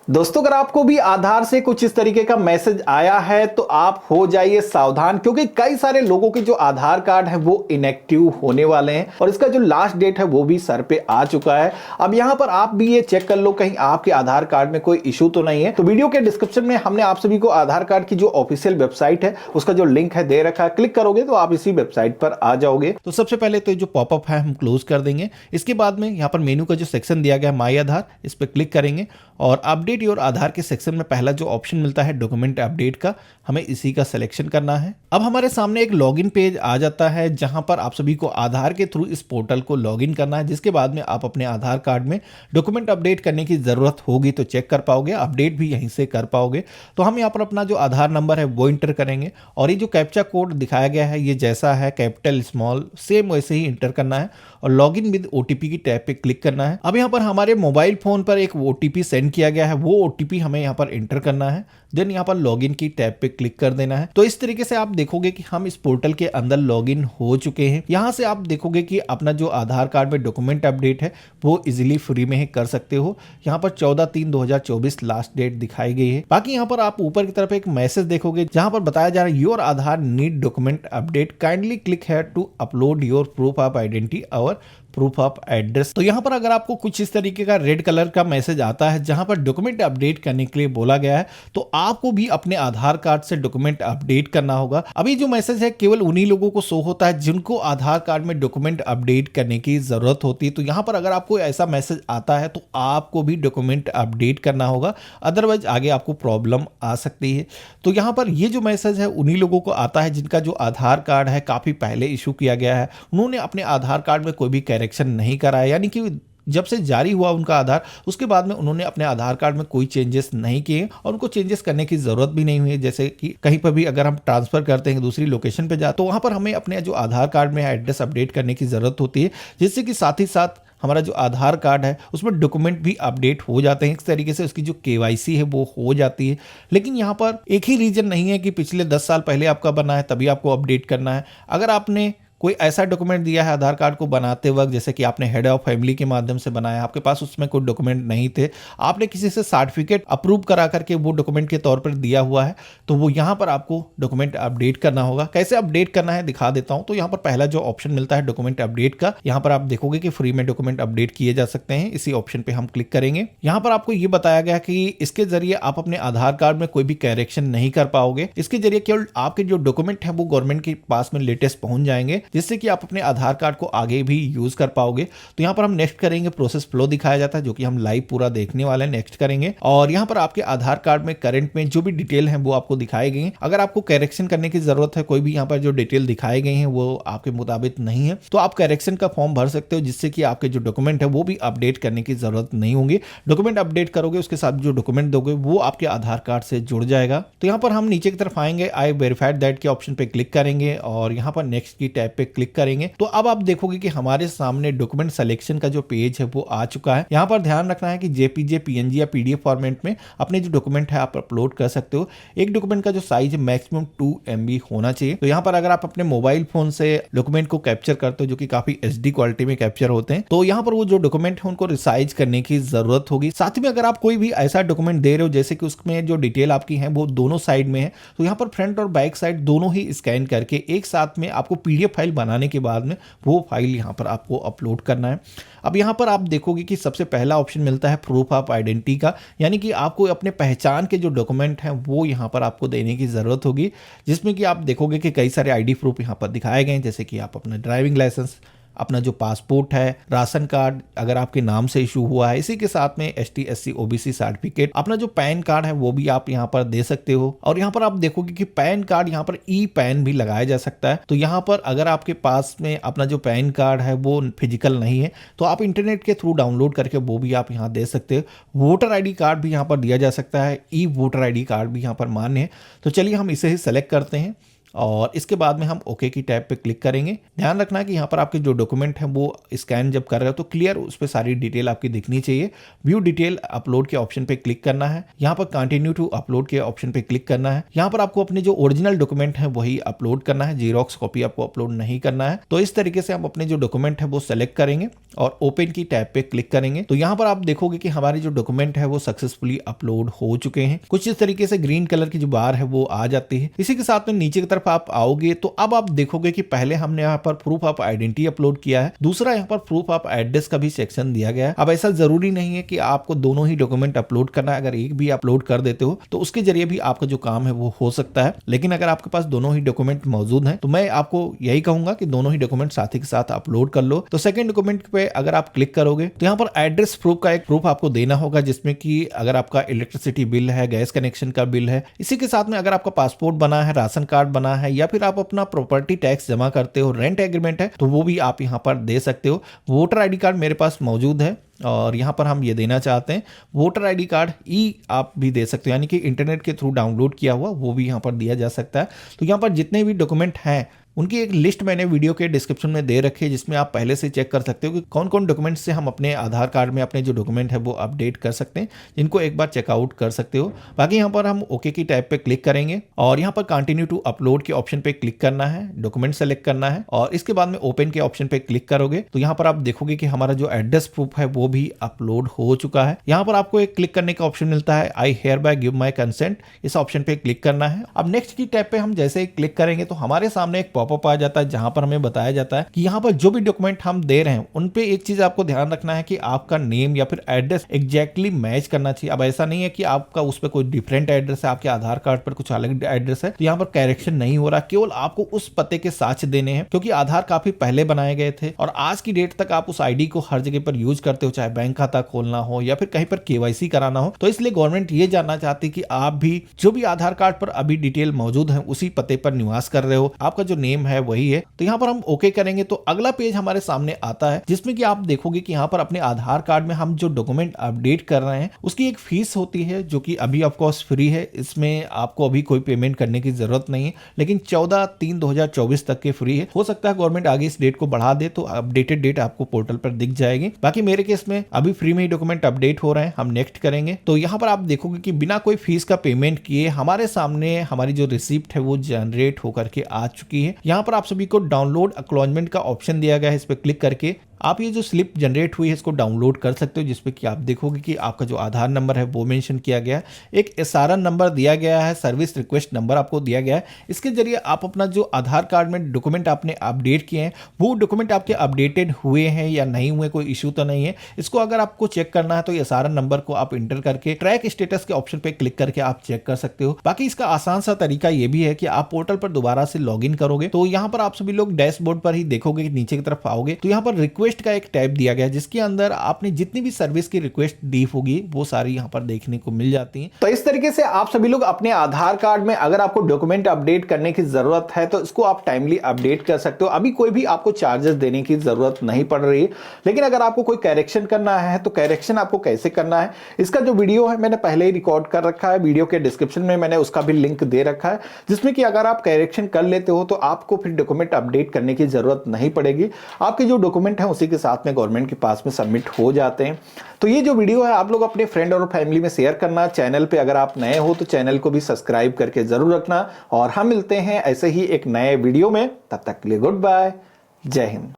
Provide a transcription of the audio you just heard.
दोस्तों, अगर आपको भी आधार से कुछ इस तरीके का मैसेज आया है तो आप हो जाइए सावधान, क्योंकि कई सारे लोगों के जो आधार कार्ड है वो इनएक्टिव होने वाले हैं और इसका जो लास्ट डेट है वो भी सर पे आ चुका है। अब यहां पर आप भी ये चेक कर लो कहीं आपके आधार कार्ड में कोई इशू तो नहीं है। तो वीडियो के डिस्क्रिप्शन में हमने आप सभी को आधार कार्ड की जो ऑफिशियल वेबसाइट है उसका जो लिंक है दे रखा है, क्लिक करोगे तो आप इसी वेबसाइट पर आ जाओगे। तो सबसे पहले तो जो पॉपअप है हम क्लोज कर देंगे। इसके बाद में यहाँ पर मेनू का जो सेक्शन दिया गया माई आधार, इस पर क्लिक करेंगे और अपडेट योर आधार के सेक्शन में पहला जो ऑप्शन मिलता है डॉक्यूमेंट अपडेट का, हमें इसी का सिलेक्शन करना है। अब हमारे सामने एक लॉगिन पेज आ जाता है जहां पर आप सभी को आधार के थ्रू इस पोर्टल को लॉगिन करना है, जिसके बाद में आप अपने आधार कार्ड में डॉक्यूमेंट अपडेट करने की जरूरत होगी तो चेक कर पाओगे, अपडेट भी यहीं से कर पाओगे। तो हम यहाँ पर अपना जो आधार नंबर है वो इंटर करेंगे और ये जो कैप्चा कोड दिखाया गया है ये जैसा है कैपिटल स्मॉल सेम वैसे ही इंटर करना है और लॉगिन विद ओटीपी की टैब पे क्लिक करना है। अब यहाँ पर हमारे मोबाइल फोन पर एक ओटीपी सेंड किया गया है, वो ओटीपी हमें यहाँ पर एंटर करना है। देन यहाँ पर लॉगिन की टैब पे क्लिक कर देना है। तो इस तरीके से आप देखोगे कि हम इस पोर्टल के अंदर लॉगिन हो चुके हैं। यहाँ से आप देखोगे कि अपना जो आधार कार्ड में डॉक्यूमेंट अपडेट है वो इजीली फ्री में ही कर सकते हो। यहाँ पर 14/3/2024 लास्ट डेट दिखाई गई है। बाकी यहाँ पर आप ऊपर की तरफ एक मैसेज देखोगे जहां पर बताया जा रहा है your Aadhaar need document update, kindly click here to upload your proof of identity और प्रूफ ऑफ एड्रेस। तो यहाँ पर अगर आपको कुछ इस तरीके का रेड कलर का मैसेज आता है जहां पर डॉक्यूमेंट अपडेट करने के लिए बोला गया है तो आपको भी अपने आधार कार्ड से डॉक्यूमेंट अपडेट करना होगा। अभी जो मैसेज है केवल उन्हीं लोगों को शो होता है जिनको आधार कार्ड में डॉक्यूमेंट अपडेट करने की जरूरत होती है। तो यहाँ पर अगर आपको ऐसा मैसेज आता है तो आपको भी डॉक्यूमेंट अपडेट करना होगा, अदरवाइज आगे आपको प्रॉब्लम आ सकती है। तो यहाँ पर ये जो मैसेज है उन्हीं लोगों को आता है जिनका जो आधार कार्ड है काफी पहले इशू किया गया है, उन्होंने अपने आधार कार्ड में कोई भी करेक्शन नहीं कराया, यानी कि जब से जारी हुआ उनका आधार उसके बाद में उन्होंने अपने आधार कार्ड में कोई चेंजेस नहीं किए और उनको चेंजेस करने की जरूरत भी नहीं हुई। जैसे कि कहीं पर भी अगर हम ट्रांसफर करते हैं दूसरी लोकेशन पे जाते तो वहां पर हमें अपने जो आधार कार्ड में एड्रेस अपडेट करने की जरूरत होती है, जिससे कि साथ ही साथ हमारा जो आधार कार्ड है उसमें डॉक्यूमेंट भी अपडेट हो जाते हैं। इस तरीके से उसकी जो केवाईसी है वो हो जाती है। लेकिन यहाँ पर एक ही रीजन नहीं है कि पिछले 10 साल पहले आपका बना है तभी आपको अपडेट करना है। अगर आपने कोई ऐसा डॉक्यूमेंट दिया है आधार कार्ड को बनाते वक्त, जैसे कि आपने हेड ऑफ फैमिली के माध्यम से बनाया, आपके पास उसमें कोई डॉक्यूमेंट नहीं थे, आपने किसी से सर्टिफिकेट अप्रूव करा करके वो डॉक्यूमेंट के तौर पर दिया हुआ है, तो वो यहाँ पर आपको डॉक्यूमेंट अपडेट करना होगा। कैसे अपडेट करना है दिखा देता हूँ। तो यहाँ पर पहला जो ऑप्शन मिलता है डॉक्यूमेंट अपडेट का, यहाँ पर आप देखोगे कि फ्री में डॉक्यूमेंट अपडेट किए जा सकते हैं। इसी ऑप्शन पे हम क्लिक करेंगे। यहाँ पर आपको ये बताया गया कि इसके जरिए आप अपने आधार कार्ड में कोई भी करेक्शन नहीं कर पाओगे। इसके जरिए केवल आपके जो डॉक्यूमेंट है वो गवर्नमेंट के पास में लेटेस्ट पहुंच जाएंगे, जिससे कि आप अपने आधार कार्ड को आगे भी यूज कर पाओगे। तो यहाँ पर हम नेक्स्ट करेंगे, प्रोसेस फ्लो दिखाया जाता है जो कि हम लाइव पूरा देखने वाले हैं। नेक्स्ट करेंगे और यहाँ पर आपके आधार कार्ड में करंट में जो भी डिटेल है वो आपको दिखाई गई है। अगर आपको करेक्शन करने की जरूरत है, कोई भी यहाँ पर जो डिटेल दिखाई गई है वो आपके मुताबिक नहीं है, तो आप करेक्शन का फॉर्म भर सकते हो, जिससे कि आपके जो डॉक्यूमेंट है वो भी अपडेट करने की जरूरत नहीं होगी। डॉक्यूमेंट अपडेट करोगे उसके साथ जो डॉक्यूमेंट दोगे वो आपके आधार कार्ड से जुड़ जाएगा। तो यहाँ पर हम नीचे की तरफ आएंगे, आई वेरीफाइड दैट के ऑप्शन पे क्लिक करेंगे और यहाँ पर नेक्स्ट की टैब पे क्लिक करेंगे। तो अब आप देखोगे कि हमारे सामने डॉक्यूमेंट सिलेक्शन का जो पेज है वो आ चुका है। यहाँ पर ध्यान रखना है कि जेपीजे, पीएनजी या पीडीएफ फॉर्मेट में अपने जो डॉक्यूमेंट है आप अपलोड कर सकते हो। एक डॉक्यूमेंट का जो साइज है मैक्सिमम 2 MB होना चाहिए। तो यहाँ पर अगर आप अपने मोबाइल फोन से डॉक्यूमेंट को कैप्चर करते हो जो कि काफी HD क्वालिटी में कैप्चर होते हैं, तो यहाँ पर वो जो डॉक्यूमेंट है उनको रिसाइज करने की जरूरत होगी। साथ ही में अगर आप कोई भी ऐसा डॉक्यूमेंट दे रहे हो जैसे कि उसमें जो डिटेल आपकी है वो दोनों साइड में है, तो यहाँ पर फ्रंट और बैक साइड दोनों ही स्कैन करके एक साथ में आपको PDF फाइल बनाने के बाद में वो फाइल यहाँ पर आपको अपलोड करना है। अब यहाँ पर आप देखोगे कि सबसे पहला ऑप्शन मिलता है प्रूफ ऑफ आइडेंटिटी का, यानी कि आपको अपने पहचान के जो डॉक्यूमेंट हैं वो यहाँ पर आपको देने की जरूरत होगी, जिसमें कि आप देखोगे कि कई सारे ID प्रूफ यहाँ पर दिखाए गए हैं, जैसे कि आप अपना ड्राइविंग लाइसेंस, अपना जो पासपोर्ट है, राशन कार्ड अगर आपके नाम से इशू हुआ है, इसी के साथ में ST SC OBC सर्टिफिकेट, अपना जो पैन कार्ड है वो भी आप यहाँ पर दे सकते हो। और यहाँ पर आप देखोगे कि पैन कार्ड यहाँ पर ई-पैन भी लगाया जा सकता है। तो यहाँ पर अगर आपके पास में अपना जो पैन कार्ड है वो फिजिकल नहीं है तो आप इंटरनेट के थ्रू डाउनलोड करके वो भी आप यहाँ दे सकते हो। वोटर ID कार्ड भी यहाँ पर दिया जा सकता है, ई वोटर ID कार्ड भी यहाँ पर मान्य है। तो चलिए हम इसे ही सेलेक्ट करते हैं और इसके बाद में हम ओके की टैब पे क्लिक करेंगे। ध्यान रखना कि यहाँ पर आपके जो डॉक्यूमेंट हैं वो स्कैन जब कर रहे हो तो क्लियर उस पर सारी डिटेल आपकी दिखनी चाहिए। व्यू डिटेल अपलोड के ऑप्शन पे क्लिक करना है, यहाँ पर कंटिन्यू टू अपलोड के ऑप्शन पे क्लिक करना है। यहाँ पर आपको अपने जो ओरिजिनल डॉक्यूमेंट है वही अपलोड करना है, जीरोक्स कॉपी आपको अपलोड नहीं करना है। तो इस तरीके से हम अपने जो डॉक्यूमेंट है वो सेलेक्ट करेंगे और ओपन की टैब पे क्लिक करेंगे। तो यहाँ पर आप देखोगे कि हमारे जो डॉक्यूमेंट है वो सक्सेसफुली अपलोड हो चुके हैं। कुछ इस तरीके से ग्रीन कलर की जो बार है वो आ जाती है। इसी के साथ में नीचे की तरफ आप आओगे तो अब आप देखोगे कि पहले हमने यहाँ पर प्रूफ ऑफ आइडेंटिटी अपलोड किया है, दूसरा यहाँ पर प्रूफ ऑफ एड्रेस का भी सेक्शन दिया गया है। अब ऐसा जरूरी नहीं है कि आपको दोनों ही डॉक्यूमेंट अपलोड करना है, अगर एक भी अपलोड कर देते हो तो उसके जरिए भी आपका जो काम है वो हो सकता है। लेकिन अगर आपके पास दोनों ही डॉक्यूमेंट मौजूद हैं तो मैं आपको यही कहूंगा कि दोनों ही डॉक्यूमेंट साथ ही के साथ अपलोड कर लो। तो सेकंड डॉक्यूमेंट पे अगर आप क्लिक करोगे तो यहाँ पर एड्रेस प्रूफ का एक प्रूफ आपको देना होगा, जिसमें कि अगर आपका इलेक्ट्रिसिटी बिल है, गैस कनेक्शन का बिल है, इसी के साथ में अगर आपका पासपोर्ट बना है, राशन कार्ड बना है, या फिर आप अपना प्रॉपर्टी टैक्स जमा करते हो, रेंट एग्रीमेंट है तो वो भी आप यहाँ पर दे सकते हो। वोटर आईडी कार्ड मेरे पास मौजूद है और यहाँ पर हम ये देना चाहते हैं वोटर आईडी कार्ड ई आप भी दे सकते हो, यानी कि इंटरनेट के थ्रू डाउनलोड किया हुआ वो भी यहाँ पर दिया जा सकता है। तो यहाँ पर जितने भी डॉक्यूमेंट हैं उनकी एक लिस्ट मैंने वीडियो के डिस्क्रिप्शन में दे रखी है, जिसमें आप पहले से चेक कर सकते हो कि कौन कौन डॉक्यूमेंट से हम अपने आधार कार्ड में अपने जो डॉक्यूमेंट है वो अपडेट कर सकते हैं, जिनको एक बार चेकआउट कर सकते हो। बाकी यहाँ पर हम ओके की टैब पे क्लिक करेंगे और यहाँ पर कंटिन्यू टू अपलोड के ऑप्शन पे क्लिक करना है, डॉक्यूमेंट सेलेक्ट करना है और इसके बाद में ओपन के ऑप्शन पे क्लिक करोगे तो यहाँ पर आप देखोगे कि हमारा जो एड्रेस प्रूफ है वो भी अपलोड हो चुका है। यहाँ पर आपको एक क्लिक करने का ऑप्शन मिलता है, I hear bye give my consent, इस ऑप्शन पे क्लिक करना है। अब नेक्स्ट की टैब पे हम जैसे ही क्लिक करेंगे तो हमारे सामने एक पॉपअप आ जाता है, जहां पर हमें बताया जाता है कि यहाँ पर जो भी डॉक्यूमेंट हम दे रहे हैं उन पे एक चीज आपको ध्यान रखना है कि आपका नेम या फिर एड्रेस एग्जैक्टली मैच करना चाहिए। अब ऐसा नहीं है कि आपका उस पर कोई डिफरेंट एड्रेस है, आपके आधार कार्ड पर कुछ अलग एड्रेस है तो यहाँ पर करेक्शन नहीं हो रहा, केवल आपको उस पते के साक्ष्य देने हैं, क्योंकि आधार काफी पहले बनाए गए थे और आज की डेट तक आप उस आईडी को हर जगह पर यूज करते हो, चाहे बैंक खाता खोलना हो या फिर कहीं पर केवाईसी कराना हो। तो इसलिए गवर्नमेंट ये जानना चाहती है कि आप भी जो भी आधार कार्ड पर अभी डिटेल मौजूद है उसी पते पर निवास कर रहे हो, आपका जो नेम है वही है। तो यहाँ पर हम ओके करेंगे तो अगला पेज हमारे सामने आता है, जिसमें कि आप देखोगे कि यहाँ पर अपने आधार कार्ड में हम जो डॉक्यूमेंट अपडेट कर रहे हैं उसकी एक फीस होती है जो कि अभी ऑफ कोर्स फ्री है, इसमें आपको अभी कोई पेमेंट करने की जरूरत नहीं है, लेकिन 14/3/2024 तक के फ्री है। हो सकता है गवर्नमेंट आगे इस डेट को बढ़ा दे तो अपडेटेड डेट आपको पोर्टल पर दिख जाएगी। बाकी मेरे केस में अभी फ्री में ही डॉक्यूमेंट अपडेट हो रहे हैं। हम नेक्स्ट करेंगे तो यहाँ पर आप देखोगे कि बिना कोई फीस का पेमेंट किए हमारे सामने हमारी जो रिसिप्ट है वो जनरेट होकर के आ चुकी है। यहाँ पर आप सभी को डाउनलोड एक्नॉलेजमेंट का ऑप्शन दिया गया है, इस पर क्लिक करके आप ये जो स्लिप जनरेट हुई है इसको डाउनलोड कर सकते हो, जिसपे कि आप देखोगे कि आपका जो आधार नंबर है वो मेंशन किया गया है, एक SRN नंबर दिया गया है, सर्विस रिक्वेस्ट नंबर आपको दिया गया है। इसके जरिए आप अपना जो आधार कार्ड में डॉक्यूमेंट आपने अपडेट किए हैं वो डॉक्यूमेंट आपके अपडेटेड हुए हैं या नहीं हुए, कोई इशू तो नहीं है। इसको अगर आपको चेक करना है तो SRN नंबर को आप इंटर करके ट्रैक स्टेटस के ऑप्शन पे क्लिक करके आप चेक कर सकते हो। बाकी इसका आसान सा तरीका ये भी है कि आप पोर्टल पर दोबारा से लॉग इन करोगे तो यहाँ पर आप सभी लोग डैशबोर्ड पर ही देखोगे, नीचे की तरफ आओगे तो यहाँ पर रिक्वेस्ट का एक टैब दिया गया है, जिसके अंदर आपने जितनी भी सर्विस की रिक्वेस्ट दी होगी वो सारी यहाँ पर देखने को मिल जाती हैं। तो इस तरीके से आप सभी लोग अपने आधार कार्ड में अगर आपको डॉक्यूमेंट अपडेट करने की जरूरत है तो इसको आप टाइमली अपडेट कर सकते हो। अभी कोई भी आपको चार्जेस देने की जरूरत नहीं पड़ रही है, लेकिन अगर आपको कोई करेक्शन करना है तो करेक्शन आपको कैसे करना है इसका जो वीडियो है मैंने पहले ही रिकॉर्ड कर रखा है, वीडियो के डिस्क्रिप्शन में मैंने उसका भी लिंक दे रखा है, जिसमें कि अगर आप करेक्शन कर लेते हो तो आपको फिर डॉक्यूमेंट अपडेट करने की जरूरत नहीं पड़ेगी, आपके जो डॉक्यूमेंट है उसी के साथ में गवर्नमेंट के पास में सबमिट हो जाते हैं। तो ये जो वीडियो है आप लोग अपने फ्रेंड और फैमिली में शेयर करना। चैनल पे अगर आप नए हो तो चैनल को भी सब्सक्राइब करके जरूर रखना और हम मिलते हैं ऐसे ही एक नए वीडियो में, तब तक के लिए गुड बाय, जय हिंद।